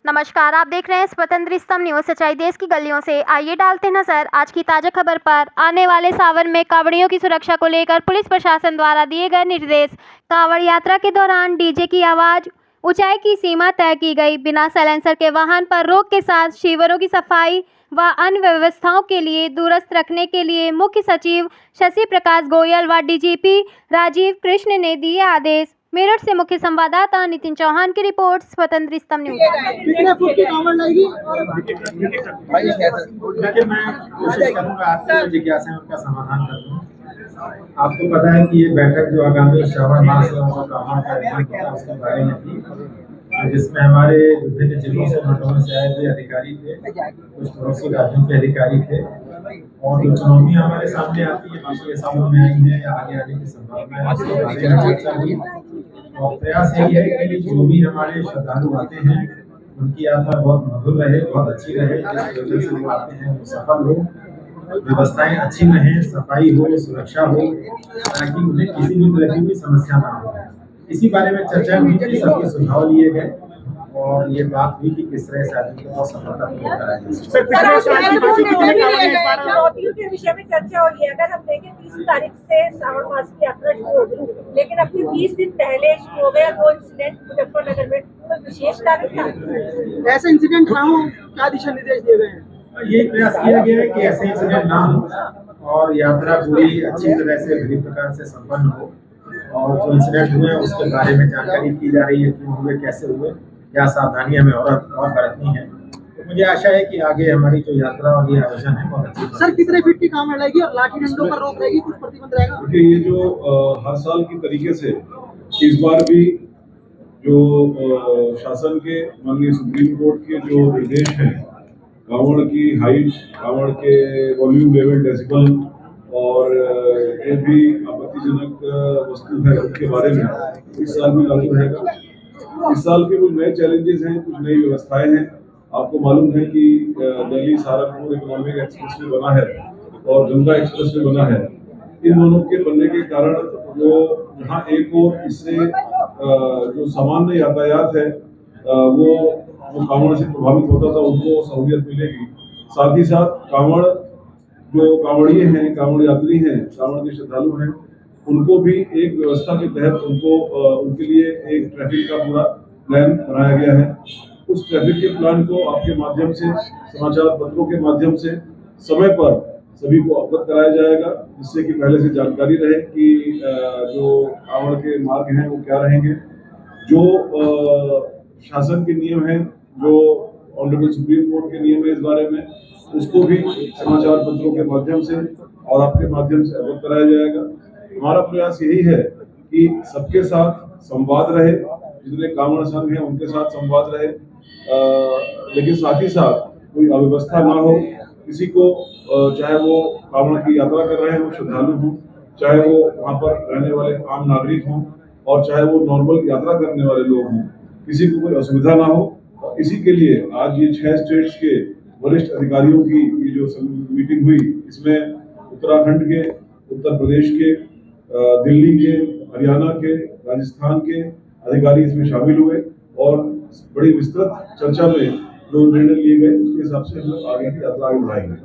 नमस्कार, आप देख रहे हैं स्वतंत्र स्तंभ न्यूज। सच्चाई देश की गलियों से। आइए डालते हैं नजर आज की ताजा खबर पर। आने वाले सावन में कांवड़ियों की सुरक्षा को लेकर पुलिस प्रशासन द्वारा दिए गए निर्देश। कांवड़ यात्रा के दौरान डीजे की आवाज ऊंचाई की सीमा तय की गई। बिना साइलेंसर के वाहन पर रोक के साथ शिविरों की सफाई व अन्य व्यवस्थाओं के लिए दुरुस्त रखने के लिए मुख्य सचिव शशि प्रकाश गोयल व डीजीपी राजीव कृष्ण ने दिए आदेश। मेरठ से मुख्य संवाददाता नितिन चौहान की रिपोर्ट, स्वतंत्र स्तंभ न्यूज। कितने फुट की कांवड़ लगेगी? देखिए, मैं कोशिश करूंगा आपसे जिज्ञासा उनका समाधान कर दूं। आपको पता है कि ये बैठक जो आगामी श्रावण मास में उसके बारे में थी, जिसमें हमारे विभिन्न जिलों से मंडलों से आए हुए अधिकारी थे, कुछ पड़ोसी राज्यों के अधिकारी थे, और जो चुनौतियां हमारे सामने आती है पिछले सालों में आई है या आगे आने की संभावना है, उसके बारे में चर्चा हुई। और प्रयास यही है कि जो भी हमारे श्रद्धालु आते हैं उनकी यात्रा बहुत मधुर रहे, बहुत अच्छी रहे। जिस वजह से वो आते हैं वो सफल हो, व्यवस्थाएं अच्छी रहें, सफाई हो, सुरक्षा हो, ताकि उन्हें किसी भी तरह की समस्या ना हो। इसी बारे में चर्चा हुई थी, सबके सुझाव लिए गए और ये बात हुई कि किस तरह से आदमी को सफलतापूर्वक कराया जाए। चुनौतियों के विषय में चर्चा हुई है। अगर हम देखें 30 तारीख से श्रावण मास की यात्रा शुरू हो गई, लेकिन अभी 20 दिन पहले शुरू हो गया 2 इंसिडेंट मुजफ्फरनगर में। तो विशेष कारण था, ऐसे इंसिडेंट ना हो, क्या दिशा निर्देश दिए गए हैं? ये प्रयास किया गया है कि ऐसे इंसिडेंट ना हो और यात्रा पूरी अच्छी तरह से भली प्रकार से संपन्न हो। और जो इंसिडेंट हुए उसके बारे में जानकारी की जा रही है, क्यों हुए, कैसे हुए, क्या सावधानी हमें और बरतनी है। तो मुझे आशा है कि आगे हमारी जो यात्रा और ये आयोजन है बहुत अच्छी। सर, कितने फीट की कांवड़ लगेगी और लाठी डंडों पर रोक रहेगी, कुछ प्रतिबंध रहेगा? देखिए, ये जो हर साल की तरीके से इस बार भी जो शासन के माननीय सुप्रीम कोर्ट के जो निर्देश हैं, कांवड़ की हाइट, कांवड़ के वॉल्यूम लेवल, डेसिबल और जो भी आपत्तिजनक वस्तु है उनके बारे में इस साल भी लागू रहेगा। इस साल के कुछ नए चैलेंजेस हैं, कुछ नई व्यवस्थाएं हैं। आपको मालूम है कि Delhi Saharanpur economic express way बना है और गंगा एक्सप्रेस वे बना है। इन दोनों के बनने के कारण जो यहाँ एक और इससे जो सामान्य यातायात है वो जो कांवड़ से प्रभावित होता था उनको सहूलियत मिलेगी। साथ ही साथ कांवड़ जो कांवड़िए हैं, कांवड़ यात्री हैं, कांवड़ के श्रद्धालु हैं, उनको भी एक व्यवस्था के तहत उनके लिए एक ट्रैफिक का पूरा प्लान बनाया गया है। उस ट्रैफिक के प्लान को आपके माध्यम से, समाचार पत्रों के माध्यम से समय पर सभी को अवगत कराया जाएगा, जिससे कि पहले से जानकारी रहे कि जो कांवड़ के मार्ग हैं वो क्या रहेंगे। जो शासन के नियम हैं, जो ऑनरेबल सुप्रीम कोर्ट के नियम है इस बारे में, उसको भी समाचार पत्रों के माध्यम से और आपके माध्यम से अवगत कराया जाएगा। हमारा प्रयास यही है कि सबके साथ संवाद रहे, जितने कांवड़ संघ हैं उनके साथ संवाद रहे, लेकिन साथ ही साथ कोई अव्यवस्था ना हो। किसी को चाहे वो कांवड़ की यात्रा कर रहे हो, श्रद्धालु हों, चाहे वो वहाँ पर रहने वाले आम नागरिक हों और चाहे वो नॉर्मल यात्रा करने वाले लोग हों, किसी को कोई असुविधा ना हो। इसी के लिए आज ये 6 स्टेट्स के वरिष्ठ अधिकारियों की ये जो मीटिंग हुई, इसमें उत्तराखंड के, उत्तर प्रदेश के, दिल्ली के, हरियाणा के, राजस्थान के अधिकारी इसमें शामिल हुए और बड़ी विस्तृत चर्चा में जो निर्णय लिए गए उसके हिसाब से हम लोग आगे की यात्रा बढ़ाएंगे।